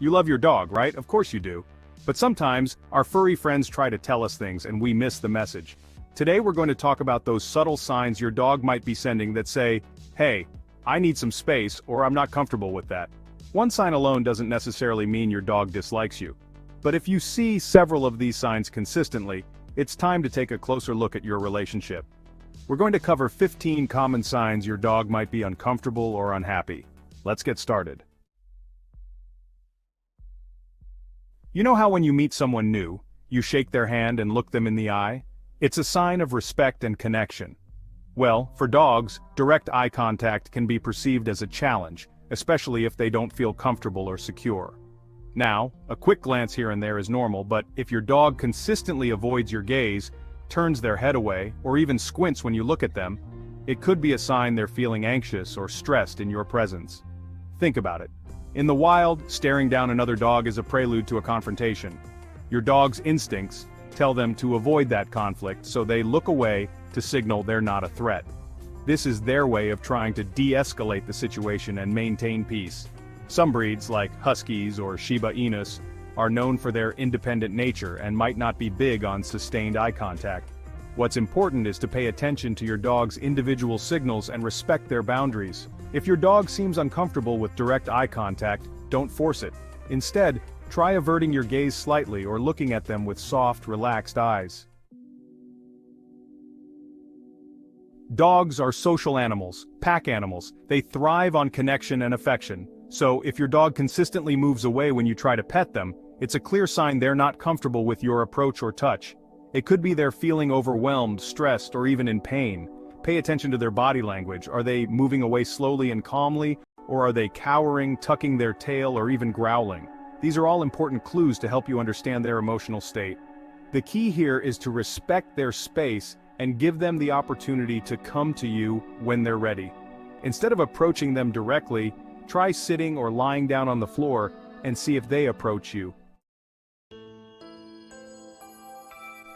You love your dog, right? Of course you do. But sometimes, our furry friends try to tell us things and we miss the message. Today we're going to talk about those subtle signs your dog might be sending that say, hey, I need some space, or I'm not comfortable with that. One sign alone doesn't necessarily mean your dog dislikes you. But if you see several of these signs consistently, it's time to take a closer look at your relationship. We're going to cover 15 common signs your dog might be uncomfortable or unhappy. Let's get started. You know how when you meet someone new, you shake their hand and look them in the eye? It's a sign of respect and connection. Well, for dogs, direct eye contact can be perceived as a challenge, especially if they don't feel comfortable or secure. Now, a quick glance here and there is normal, but if your dog consistently avoids your gaze, turns their head away, or even squints when you look at them, it could be a sign they're feeling anxious or stressed in your presence. Think about it. In the wild, staring down another dog is a prelude to a confrontation. Your dog's instincts tell them to avoid that conflict, so they look away to signal they're not a threat. This is their way of trying to de-escalate the situation and maintain peace. Some breeds, like Huskies or Shiba Inus, are known for their independent nature and might not be big on sustained eye contact. What's important is to pay attention to your dog's individual signals and respect their boundaries. If your dog seems uncomfortable with direct eye contact, don't force it. Instead, try averting your gaze slightly or looking at them with soft, relaxed eyes. Dogs are social animals, pack animals. They thrive on connection and affection. So, if your dog consistently moves away when you try to pet them, it's a clear sign they're not comfortable with your approach or touch. It could be they're feeling overwhelmed, stressed, or even in pain. Pay attention to their body language. Are they moving away slowly and calmly, or are they cowering, tucking their tail, or even growling? These are all important clues to help you understand their emotional state. The key here is to respect their space and give them the opportunity to come to you when they're ready. Instead of approaching them directly, try sitting or lying down on the floor and see if they approach you.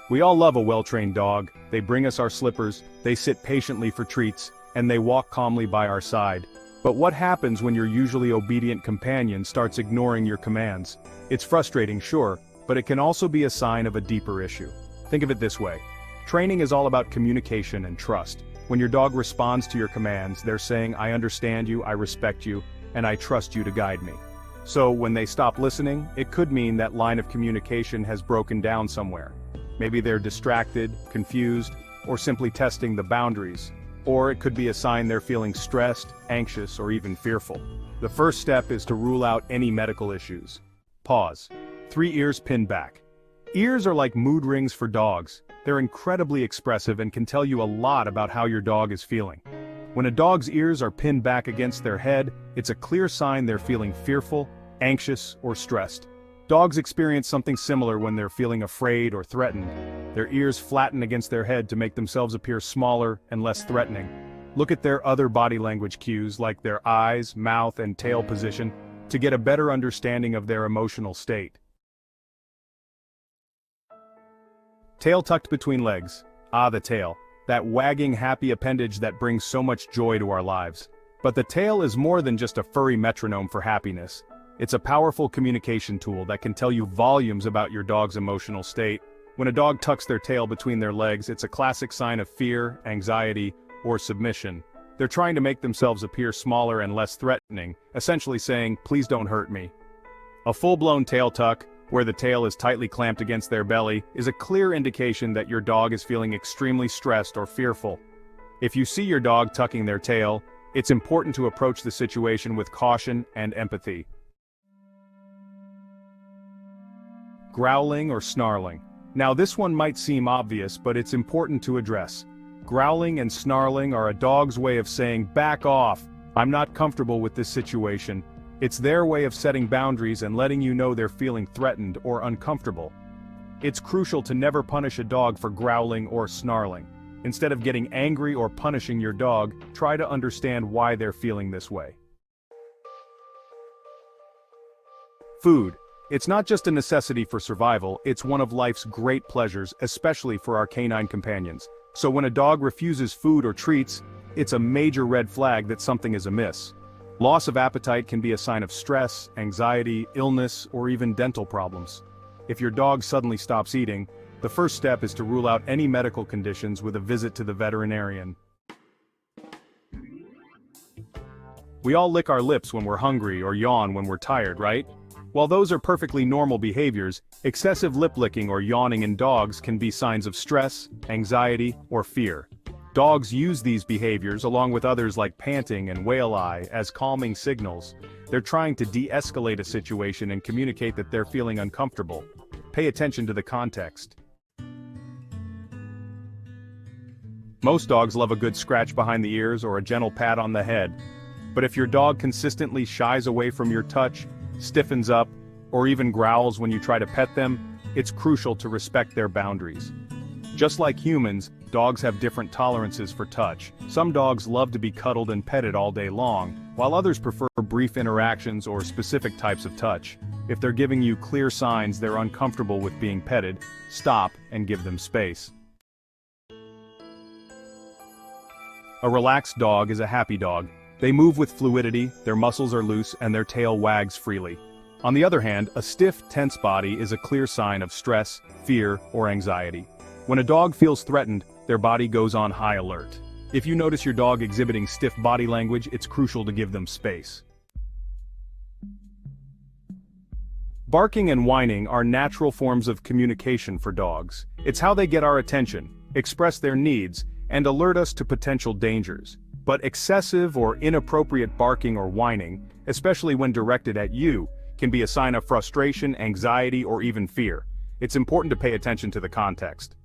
We all love a well-trained dog. They bring us our slippers, they sit patiently for treats, and they walk calmly by our side. But what happens when your usually obedient companion starts ignoring your commands? It's frustrating, sure, but it can also be a sign of a deeper issue. Think of it this way. Training is all about communication and trust. When your dog responds to your commands, they're saying, I understand you, I respect you, and I trust you to guide me. So when they stop listening, it could mean that line of communication has broken down somewhere. Maybe they're distracted, confused, or simply testing the boundaries. Or it could be a sign they're feeling stressed, anxious, or even fearful. The first step is to rule out any medical issues. Pause. 3 ears pinned back. Ears are like mood rings for dogs. They're incredibly expressive and can tell you a lot about how your dog is feeling. When a dog's ears are pinned back against their head, it's a clear sign they're feeling fearful, anxious, or stressed. Dogs experience something similar when they're feeling afraid or threatened. Their ears flatten against their head to make themselves appear smaller and less threatening. Look at their other body language cues like their eyes, mouth, and tail position to get a better understanding of their emotional state. Tail tucked between legs. Ah, the tail. That wagging, happy appendage that brings so much joy to our lives. But the tail is more than just a furry metronome for happiness. It's a powerful communication tool that can tell you volumes about your dog's emotional state. When a dog tucks their tail between their legs, it's a classic sign of fear, anxiety, or submission. They're trying to make themselves appear smaller and less threatening, essentially saying, please don't hurt me. A full-blown tail tuck, where the tail is tightly clamped against their belly, is a clear indication that your dog is feeling extremely stressed or fearful. If you see your dog tucking their tail, it's important to approach the situation with caution and empathy. Growling or snarling. Now this one might seem obvious, but it's important to address. Growling and snarling are a dog's way of saying, back off, I'm not comfortable with this situation. It's their way of setting boundaries and letting you know they're feeling threatened or uncomfortable. It's crucial to never punish a dog for growling or snarling. Instead of getting angry or punishing your dog, try to understand why they're feeling this way. Food. It's not just a necessity for survival, it's one of life's great pleasures, especially for our canine companions. So when a dog refuses food or treats, it's a major red flag that something is amiss. Loss of appetite can be a sign of stress, anxiety, illness, or even dental problems. If your dog suddenly stops eating, the first step is to rule out any medical conditions with a visit to the veterinarian. We all lick our lips when we're hungry or yawn when we're tired, right? While those are perfectly normal behaviors, excessive lip licking or yawning in dogs can be signs of stress, anxiety, or fear. Dogs use these behaviors along with others like panting and whale eye as calming signals. They're trying to de-escalate a situation and communicate that they're feeling uncomfortable. Pay attention to the context. Most dogs love a good scratch behind the ears or a gentle pat on the head. But if your dog consistently shies away from your touch, stiffens up, or even growls when you try to pet them, it's crucial to respect their boundaries. Just like humans, dogs have different tolerances for touch. Some dogs love to be cuddled and petted all day long, while others prefer brief interactions or specific types of touch. If they're giving you clear signs they're uncomfortable with being petted, stop and give them space. A relaxed dog is a happy dog. They move with fluidity, their muscles are loose, and their tail wags freely. On the other hand, a stiff, tense body is a clear sign of stress, fear, or anxiety. When a dog feels threatened, their body goes on high alert. If you notice your dog exhibiting stiff body language, it's crucial to give them space. Barking and whining are natural forms of communication for dogs. It's how they get our attention, express their needs, and alert us to potential dangers. But excessive or inappropriate barking or whining, especially when directed at you, can be a sign of frustration, anxiety, or even fear. It's important to pay attention to the context.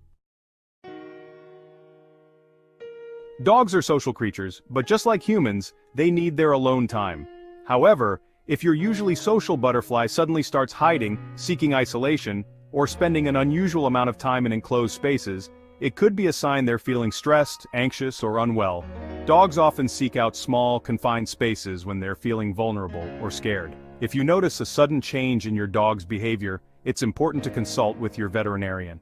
Dogs are social creatures, but just like humans, they need their alone time. However, if your usually social butterfly suddenly starts hiding, seeking isolation, or spending an unusual amount of time in enclosed spaces, it could be a sign they're feeling stressed, anxious, or unwell. Dogs often seek out small, confined spaces when they're feeling vulnerable or scared. If you notice a sudden change in your dog's behavior, it's important to consult with your veterinarian.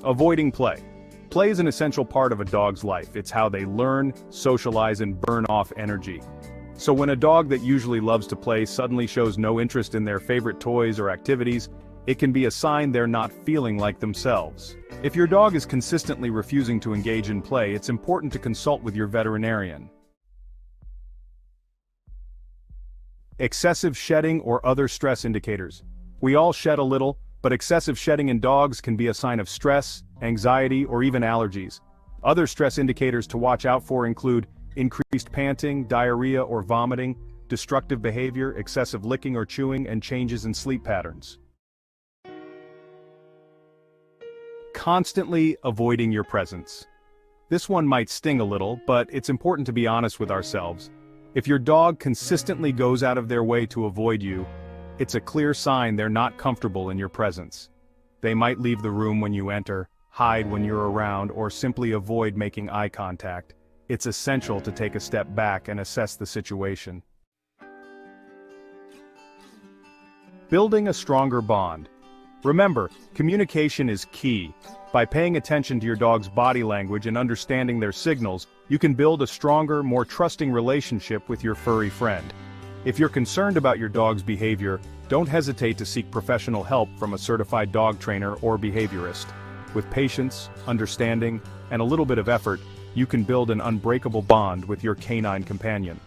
Avoiding play. Play is an essential part of a dog's life. It's how they learn, socialize, and burn off energy. So when a dog that usually loves to play suddenly shows no interest in their favorite toys or activities, it can be a sign they're not feeling like themselves. If your dog is consistently refusing to engage in play, it's important to consult with your veterinarian. Excessive shedding or other stress indicators. We all shed a little, but excessive shedding in dogs can be a sign of stress, anxiety, or even allergies. Other stress indicators to watch out for include increased panting, diarrhea or vomiting, destructive behavior, excessive licking or chewing, and changes in sleep patterns. Constantly avoiding your presence. This one might sting a little, but it's important to be honest with ourselves. If your dog consistently goes out of their way to avoid you, it's a clear sign they're not comfortable in your presence. They might leave the room when you enter, hide when you're around, or simply avoid making eye contact. It's essential to take a step back and assess the situation. Building a stronger bond. Remember, communication is key. By paying attention to your dog's body language and understanding their signals, you can build a stronger, more trusting relationship with your furry friend. If you're concerned about your dog's behavior, don't hesitate to seek professional help from a certified dog trainer or behaviorist. With patience, understanding, and a little bit of effort, you can build an unbreakable bond with your canine companion.